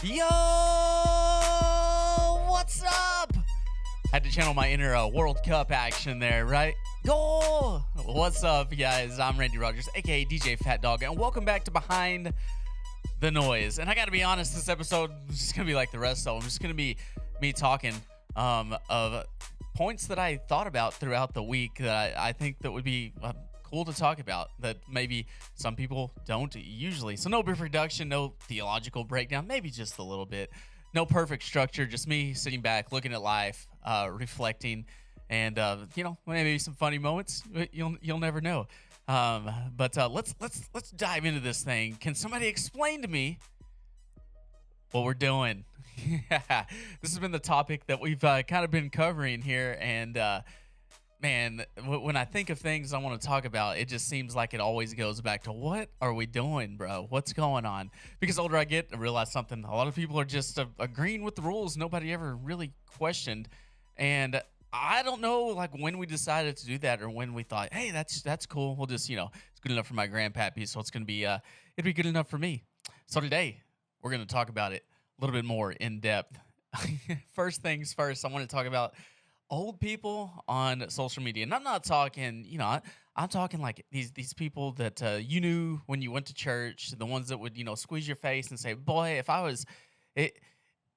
Yo, what's up? Had to channel my inner World Cup action there, right? Goal! What's up, guys? I'm Randy Rogers, aka DJ Fat Dog, and welcome back to Behind the Noise. And I gotta be honest, this episode is just gonna be like the rest of them. It's gonna be me talking of points that I thought about throughout the week that I think that would be cool to talk about that maybe some people don't usually. So no production, no theological breakdown, maybe just a little bit. No perfect structure, just me sitting back, looking at life, reflecting, and maybe some funny moments. You'll never know. But let's dive into this thing. Can somebody explain to me what we're doing? This has been the topic that we've kind of been covering here, and man, when I think of things I want to talk about, it just seems like it always goes back to what are we doing, bro? What's going on? Because the older I get, I realize something. A lot of people are just agreeing with the rules. Nobody ever really questioned, and I don't know, like when we decided to do that or when we thought, hey, that's cool. We'll just, it's good enough for my grandpappy, so it's gonna be it'd be good enough for me. So today we're gonna talk about it a little bit more in depth. First things first, I want to talk about old people on social media, and I'm not talking, I'm talking like these people that you knew when you went to church, the ones that would squeeze your face and say, "Boy, if I was it."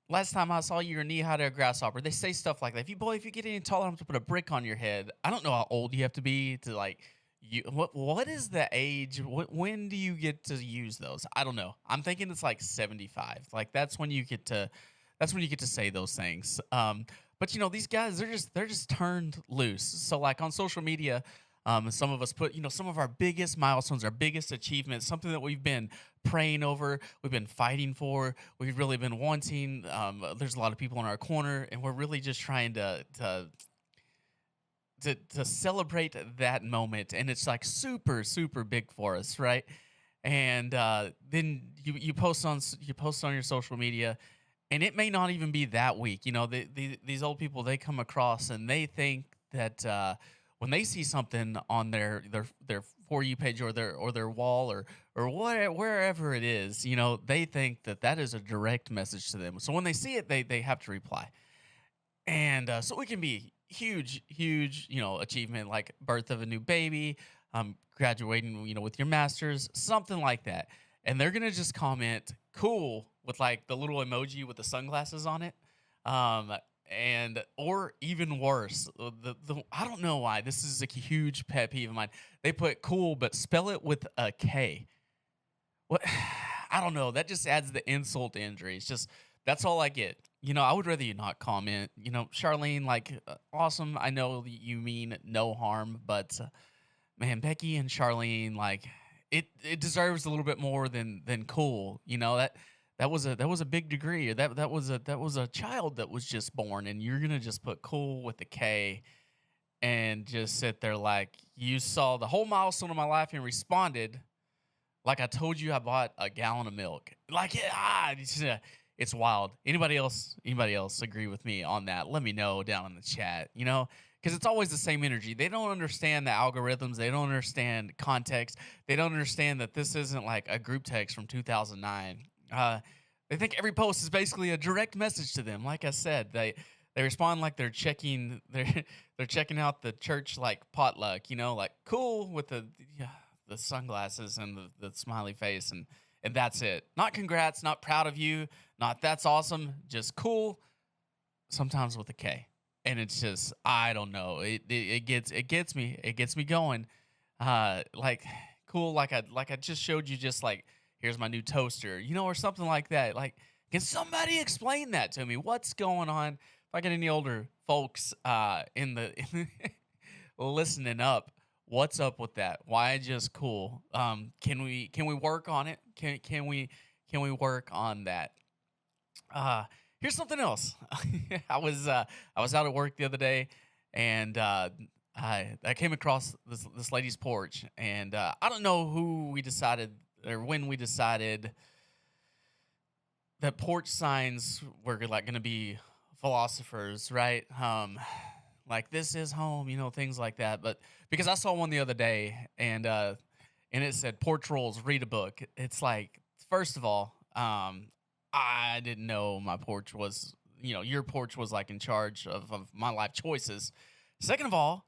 Last time I saw you, your knee high to a grasshopper. They say stuff like that. If you get any taller, I'm going to put a brick on your head. I don't know how old you have to be to like you. What is the age? When do you get to use those? I don't know. I'm thinking it's like 75. Like that's when you get to say those things. But these guys, they're just turned loose. So like on social media, some of us put some of our biggest milestones, our biggest achievements, something that we've been praying over, we've been fighting for, we've really been wanting. There's a lot of people in our corner, and we're really just trying to celebrate that moment, and it's like super super big for us, right? And then you post on your social media, and it may not even be that week. These old people, they come across and they think that when they see something on their For You page or their wall or wherever it is, they think that is a direct message to them. So when they see it, they have to reply. And so it can be huge, achievement like birth of a new baby, graduating, with your master's, something like that. And they're gonna just comment cool with like the little emoji with the sunglasses on it. And or even worse, I don't know why this is a huge pet peeve of mine. They put cool, but spell it with a K. What? I don't know. That just adds the insult to injury. It's just that's all I get. I would rather you not comment. Charlene, like, awesome. I know that you mean no harm, but man, Becky and Charlene, like, it deserves a little bit more than cool. That was a big degree. That was a child that was just born, and you're gonna just put cool with the K and just sit there like you saw the whole milestone of my life and responded like I told you I bought a gallon of milk. Like it's wild. Anybody else agree with me on that? Let me know down in the chat. Because it's always the same energy. They don't understand the algorithms. They don't understand context. They don't understand that this isn't like a group text from 2009. They think every post is basically a direct message to them. Like I said, they respond like they're checking out the church like potluck, like cool with the sunglasses and the smiley face, and that's it. Not congrats, not proud of you, not that's awesome, just cool. Sometimes with a K, and it's just I don't know. It gets me going. Like cool, like I just showed you, just like, here's my new toaster, or something like that. Like, can somebody explain that to me? What's going on? If I get any older folks in the listening up, what's up with that? Why just cool? Can we work on it? Can we work on that? Here's something else. I was out at work the other day, and I came across this lady's porch, and I don't know who we decided or when we decided that porch signs were like going to be philosophers, right? Like this is home, things like that. But because I saw one the other day, and it said porch rules, read a book. It's like, first of all, I didn't know my porch was, your porch was like in charge of my life choices. Second of all,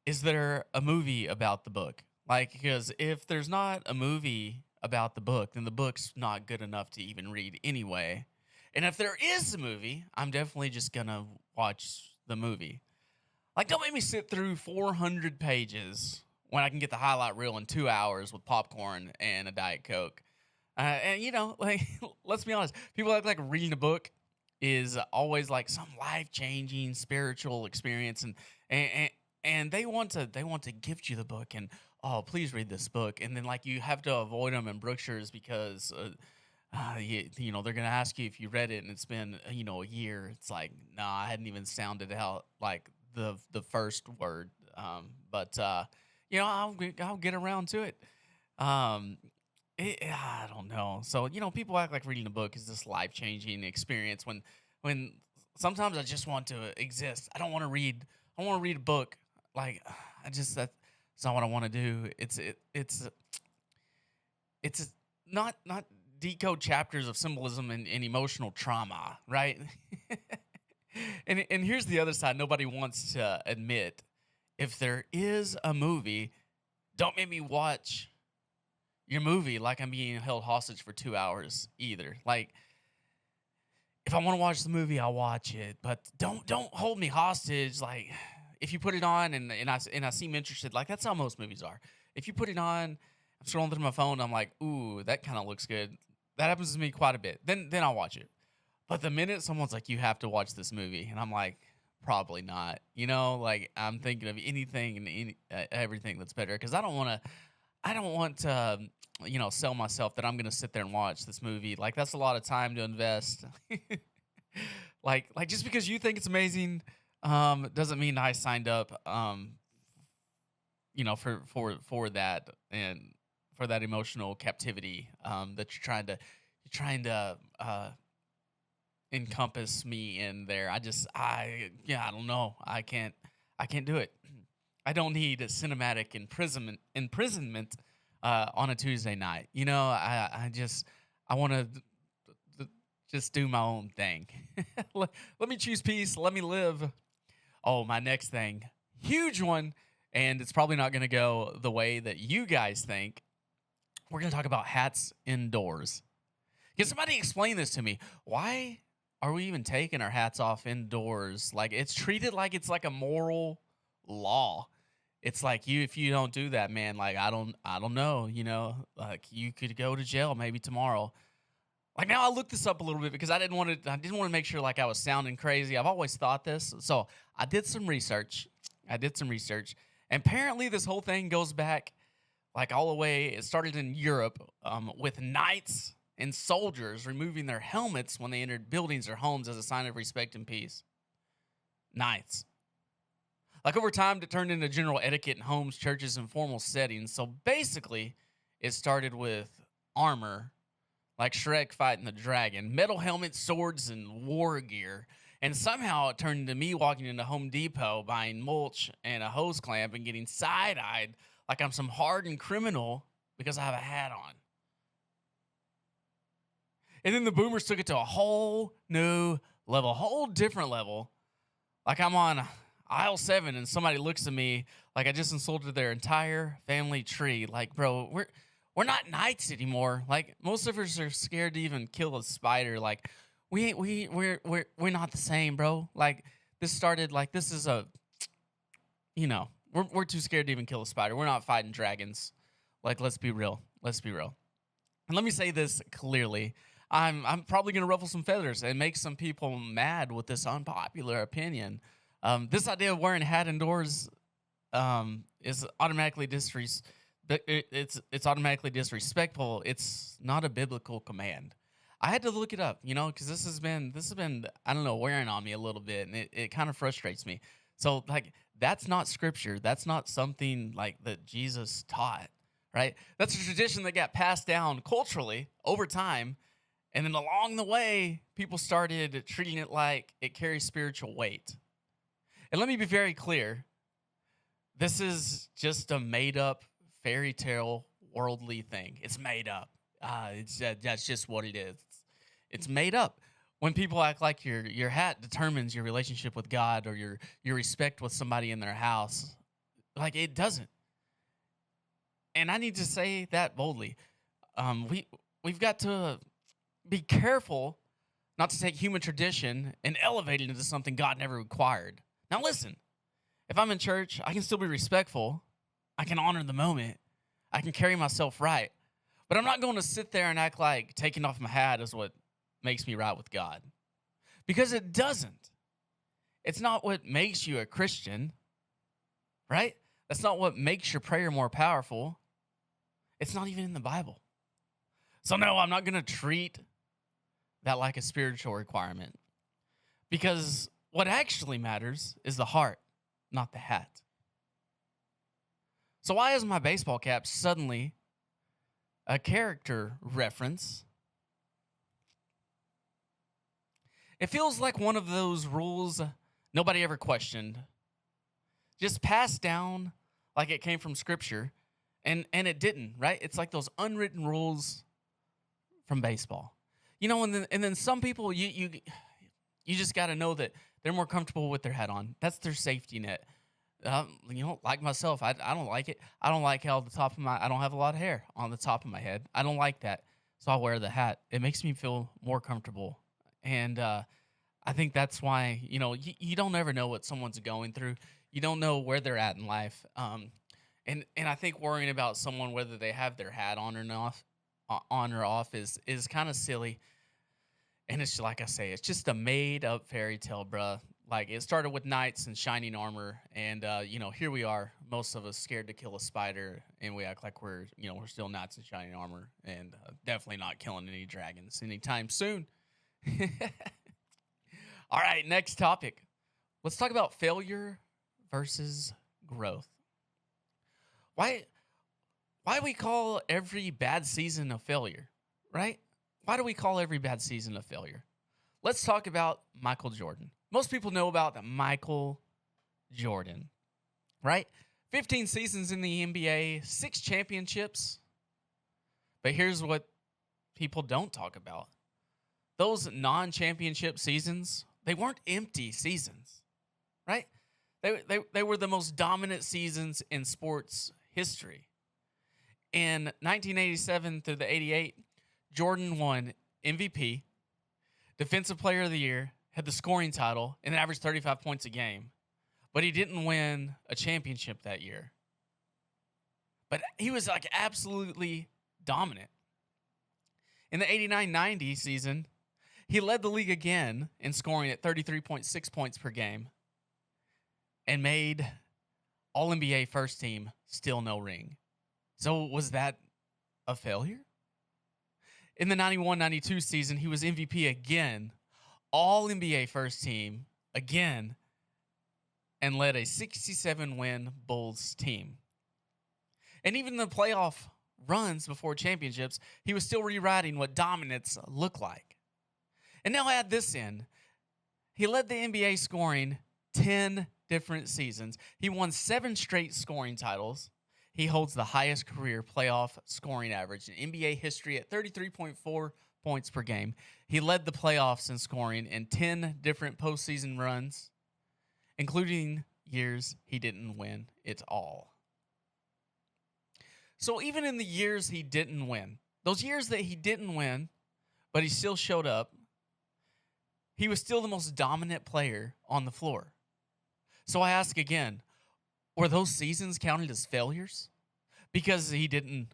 is there a movie about the book? Like, because if there's not a movie about the book, then the book's not good enough to even read anyway. And if there is a movie, I'm definitely just gonna watch the movie. Like, don't make me sit through 400 pages when I can get the highlight reel in 2 hours with popcorn and a Diet Coke. And like, let's be honest, people act like reading a book is always like some life changing spiritual experience, and and and they want to gift you the book and, oh, please read this book, and then like you have to avoid them in Brookshire's because they're gonna ask you if you read it and it's been a year. It's like, nah, I hadn't even sounded out like the first word. But I'll get around to it. Um, I don't know. So people act like reading a book is this life changing experience when sometimes I just want to exist. I don't want to read. I want to read a book. Like that's not what I want to do. It's not decode chapters of symbolism and emotional trauma, right? And here's the other side nobody wants to admit. If there is a movie, don't make me watch your movie like I'm being held hostage for 2 hours either. Like, if I want to watch the movie, I'll watch it, but don't hold me hostage. Like, if you put it on and I seem interested, like that's how most movies are. If you put it on, I'm scrolling through my phone, I'm like, ooh, that kind of looks good. That happens to me quite a bit. Then I'll watch it. But the minute someone's like, you have to watch this movie, and I'm like, probably not. Like I'm thinking of anything and everything that's better because I don't want to sell myself that I'm gonna sit there and watch this movie. Like that's a lot of time to invest. Like just because you think it's amazing, doesn't mean I signed up. For that and for that emotional captivity. That you're trying to encompass me in there. I don't know. I can't do it. I don't need a cinematic imprisonment on a Tuesday night. I want to just do my own thing. Let me choose peace. Let me live. Oh, my next thing, huge one, and it's probably not going to go the way that you guys think. We're going to talk about hats indoors. Can somebody explain this to me? Why are we even taking our hats off indoors? Like it's treated like it's like a moral law. It's like if you don't do that, man, like I don't know, like you could go to jail maybe tomorrow. Like now I looked this up a little bit because I didn't want to make sure like I was sounding crazy. I've always thought this. So I did some research. And apparently this whole thing goes back like all the way. It started in Europe with knights and soldiers removing their helmets when they entered buildings or homes as a sign of respect and peace. Knights. Like over time, it turned into general etiquette in homes, churches, and formal settings. So basically, it started with armor, like Shrek fighting the dragon, metal helmets, swords, and war gear. And somehow it turned into me walking into Home Depot, buying mulch and a hose clamp, and getting side-eyed like I'm some hardened criminal because I have a hat on. And then the boomers took it to a whole new level, a whole different level. Like I'm on aisle 7 and somebody looks at me like I just insulted their entire family tree. Like, bro, we're not knights anymore. Like most of us are scared to even kill a spider. Like we're not the same, bro. Like this started like this is we're too scared to even kill a spider. We're not fighting dragons. Like let's be real. Let's be real. And let me say this clearly. I'm probably gonna ruffle some feathers and make some people mad with this unpopular opinion. This idea of wearing a hat indoors is automatically it's automatically disrespectful. It's not a biblical command. I had to look it up, because this has been I don't know wearing on me a little bit, and it kind of frustrates me. So like that's not scripture. That's not something like that Jesus taught, right? That's a tradition that got passed down culturally over time, and then along the way, people started treating it like it carries spiritual weight. And let me be very clear. This is just a made up fairy tale worldly thing. It's made up. That's just what it is. It's made up. When people act like your hat determines your relationship with God or your respect with somebody in their house, like it doesn't. And I need to say that boldly. We've got to be careful not to take human tradition and elevate it into something God never required. Now listen, if I'm in church, I can still be respectful. I can honor the moment. I can carry myself right. But I'm not going to sit there and act like taking off my hat is what makes me right with God. Because it doesn't. It's not what makes you a Christian, right? That's not what makes your prayer more powerful. It's not even in the Bible. So no, I'm not going to treat that like a spiritual requirement. Because what actually matters is the heart, not the hat. So why is my baseball cap suddenly a character reference? It feels like one of those rules nobody ever questioned. Just passed down like it came from scripture, and it didn't, right? It's like those unwritten rules from baseball. And then some people you just got to know that they're more comfortable with their hat on. That's their safety net. Like myself, I don't like it. I don't like how I don't have a lot of hair on the top of my head. I don't like that. So I wear the hat. It makes me feel more comfortable. And I think that's why, you don't ever know what someone's going through. You don't know where they're at in life. And I think worrying about someone, whether they have their hat on or off is kind of silly. And it's like I say, it's just a made up fairy tale, bruh. Like it started with knights and shining armor, and here we are, most of us scared to kill a spider, and we act like we're still knights in shining armor, and definitely not killing any dragons anytime soon. All right, next topic. Let's talk about failure versus growth. Why we call every bad season a failure, right? Why do we call every bad season a failure? Let's talk about Michael Jordan. Most people know about Michael Jordan, right? 15 seasons in the NBA, 6 championships. But here's what people don't talk about. Those non-championship seasons, they weren't empty seasons, right? They were the most dominant seasons in sports history. In 1987 through the 88, Jordan won MVP, Defensive Player of the Year, had the scoring title, and averaged 35 points a game. But he didn't win a championship that year. But he was like absolutely dominant. In the 89-90 season, he led the league again in scoring at 33.6 points per game and made All-NBA first team, still no ring. So was that a failure? In the 91-92 season, he was MVP again, All-NBA first team again, and led a 67-win Bulls team. And even the playoff runs before championships, he was still rewriting what dominance looked like. And now add this in. He led the NBA scoring 10 different seasons. He won 7 straight scoring titles. He holds the highest career playoff scoring average in NBA history at 33.4 points per game. He led the playoffs in scoring in 10 different postseason runs, including years he didn't win it all. So even in the years he didn't win, those years that he didn't win, but he still showed up, he was still the most dominant player on the floor. So I ask again, were those seasons counted as failures because he didn't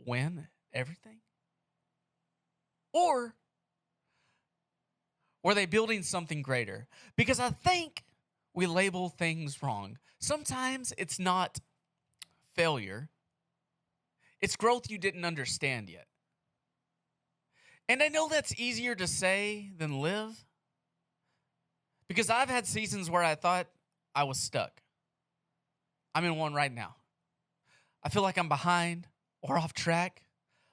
win everything? Or were they building something greater? Because I think we label things wrong. Sometimes it's not failure. It's growth you didn't understand yet. And I know that's easier to say than live. Because I've had seasons where I thought I was stuck. I'm in one right now. I feel like I'm behind or off track.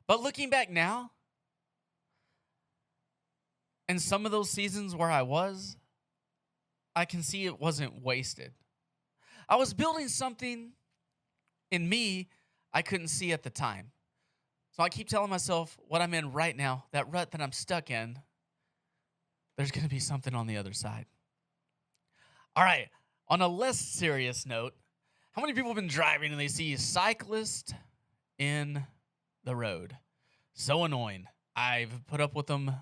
But looking back now, and some of those seasons where I was, I can see it wasn't wasted. I was building something in me I couldn't see at the time. So I keep telling myself what I'm in right now, that rut that I'm stuck in, there's going to be something on the other side. All right. On a less serious note, how many people have been driving and they see a cyclist in the road? So annoying. I've put up with them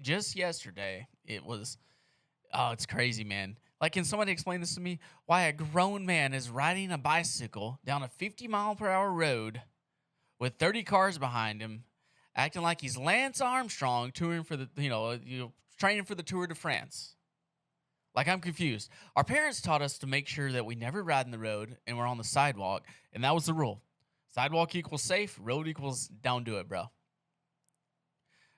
just yesterday. It's crazy, man. Like, can somebody explain this to me? Why a grown man is riding a bicycle down a 50-mile-per-hour road with 30 cars behind him, acting like he's Lance Armstrong touring for training for the Tour de France. Like, I'm confused. Our parents taught us to make sure that we never ride in the road and we're on the sidewalk, and that was the rule. Sidewalk equals safe, road equals don't do it, bro.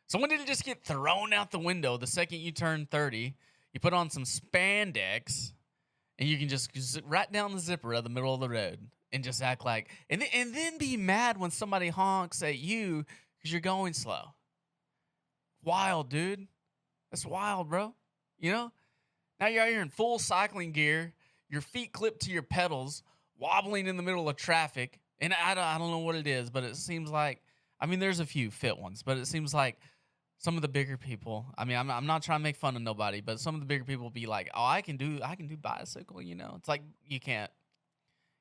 Someone didn't just get thrown out the window the second you turn 30. You put on some spandex, and you can just right down the zipper of the middle of the road and just act like, and then be mad when somebody honks at you because you're going slow. Wild, dude. That's wild, bro. You know? Now you're out here in full cycling gear, your feet clipped to your pedals, wobbling in the middle of traffic. And I don't know what it is, but it seems like, I mean, there's a few fit ones, but it seems like some of the bigger people, I mean, I'm not trying to make fun of nobody, but some of the bigger people be like, oh, I can do bicycle, you know? It's like, you can't.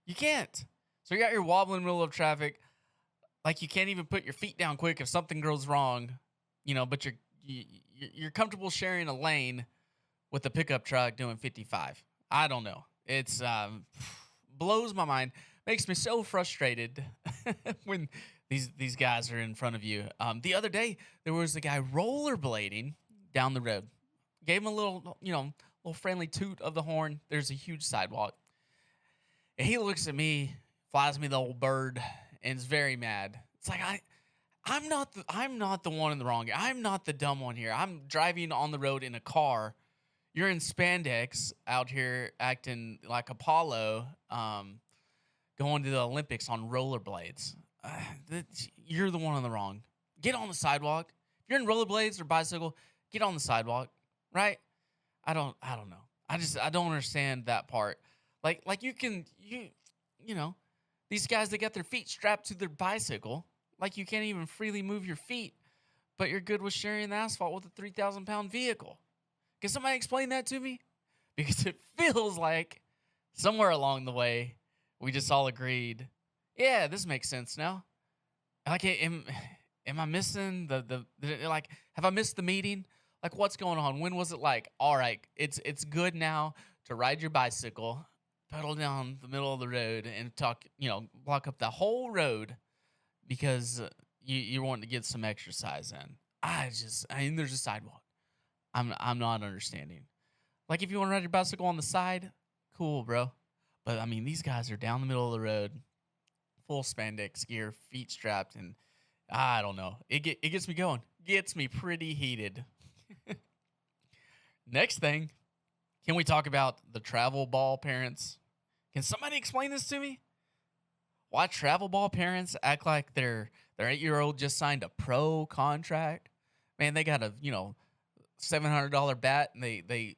You can't. So you're out here wobbling in the middle of traffic, like you can't even put your feet down quick if something goes wrong, but you're comfortable sharing a lane with a pickup truck doing 55. I don't know. It's blows my mind. Makes me so frustrated when these guys are in front of you. The other day there was a guy rollerblading down the road. Gave him a little friendly toot of the horn. There's a huge sidewalk, and he looks at me, flies me the old bird, and is very mad. It's like I'm not the one in the wrong. I'm not the dumb one here. I'm driving on the road in a car. You're in spandex out here acting like Apollo, going to the Olympics on rollerblades. You're the one on the wrong. Get on the sidewalk. If you're in rollerblades or bicycle, get on the sidewalk, right? I don't know. I don't understand that part. Like these guys that got their feet strapped to their bicycle, like you can't even freely move your feet, but you're good with sharing the asphalt with a 3,000-pound vehicle. Can somebody explain that to me? Because it feels like somewhere along the way, we just all agreed, yeah, this makes sense now. Like, am I missing have I missed the meeting? Like, what's going on? When was it like, all right, it's good now to ride your bicycle, pedal down the middle of the road and block up the whole road because you want to get some exercise in. There's a sidewalk. I'm not understanding. Like, if you want to ride your bicycle on the side, cool, bro. But I mean, these guys are down the middle of the road, full spandex gear, feet strapped, and I don't know. It gets me going. Gets me pretty heated. Next thing, can we talk about the travel ball parents? Can somebody explain this to me? Why travel ball parents act like their 8-year-old just signed a pro contract? Man, they got a $700 bat, and they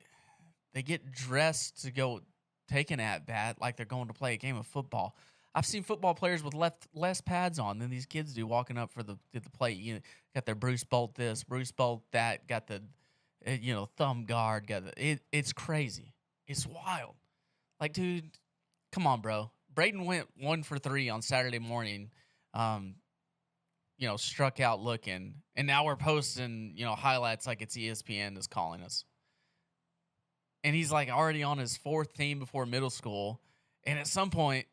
get dressed to go take an at bat like they're going to play a game of football. I've seen football players with less pads on than these kids do walking up to the plate. Got their Bruce Bolt this, Bruce Bolt that, got the thumb guard, it's crazy. It's wild. Like, dude, come on, bro. Braden went 1 for 3 on Saturday morning. Struck out looking, and now we're posting, highlights like it's ESPN is calling us. And he's like already on his 4th team before middle school. And at some point,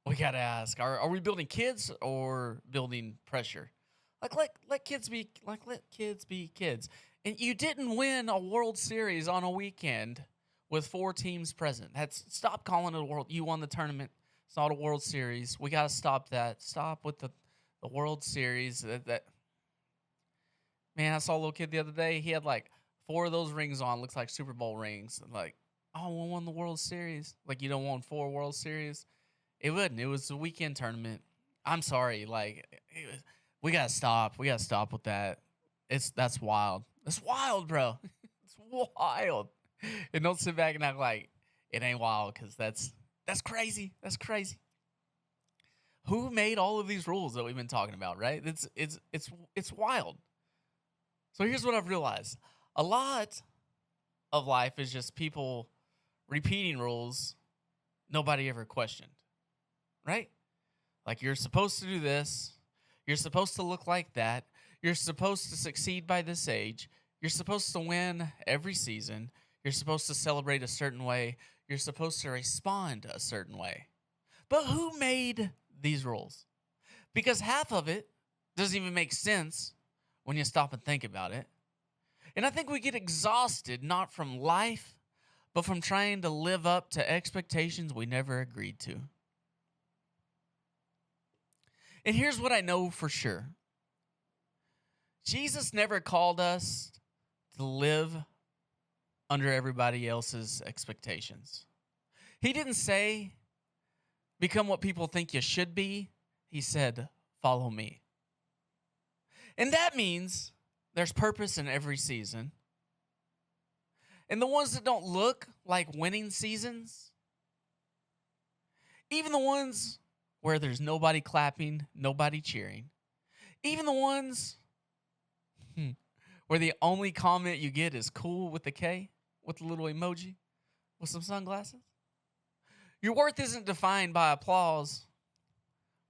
we got to ask, are we building kids or building pressure? Like, let kids be kids. And you didn't win a World Series on a weekend with 4 teams present. Stop calling it a world. You won the tournament. It's not a World Series. We got to stop that. Stop with the World Series. Man, I saw a little kid the other day. He had like 4 of those rings on. Looks like Super Bowl rings. Like, oh, we won the World Series. Like, you don't want 4 World Series? It wouldn't. It was a weekend tournament. I'm sorry. Like, we got to stop. We got to stop with that. That's wild. That's wild, bro. It's wild. And don't sit back and act like it ain't wild, because that's crazy. That's crazy. Who made all of these rules that we've been talking about, right? It's wild. So here's what I've realized. A lot of life is just people repeating rules nobody ever questioned, right? Like, you're supposed to do this. You're supposed to look like that. You're supposed to succeed by this age. You're supposed to win every season. You're supposed to celebrate a certain way. You're supposed to respond a certain way. But who made these rules? Because half of it doesn't even make sense when you stop and think about it. And I think we get exhausted not from life, but from trying to live up to expectations we never agreed to. And here's what I know for sure. Jesus never called us to live under everybody else's expectations. He didn't say, become what people think you should be. He said, follow me. And that means there's purpose in every season. And the ones that don't look like winning seasons, even the ones where there's nobody clapping, nobody cheering, even the ones where the only comment you get is cool with the K, with a little emoji, with some sunglasses. Your worth isn't defined by applause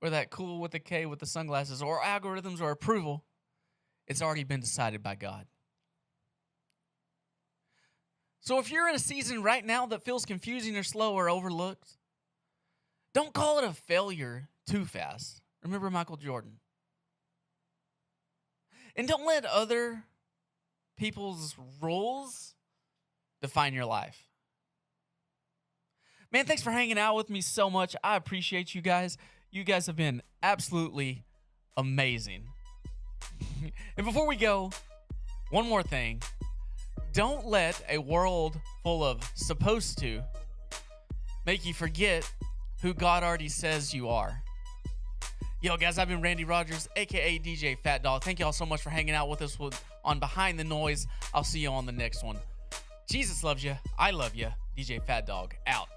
or that cool with the K with the sunglasses or algorithms or approval. It's already been decided by God. So if you're in a season right now that feels confusing or slow or overlooked, don't call it a failure too fast. Remember Michael Jordan. And don't let other people's rules define your life. Man, thanks for hanging out with me so much. I appreciate you guys. You guys have been absolutely amazing. And before we go, one more thing. Don't let a world full of supposed to make you forget who God already says you are. Yo, guys, I've been Randy Rogers, a.k.a. DJ Fat Dog. Thank y'all so much for hanging out with us on Behind the Noise. I'll see you on the next one. Jesus loves you. I love you. DJ Fat Dog, out.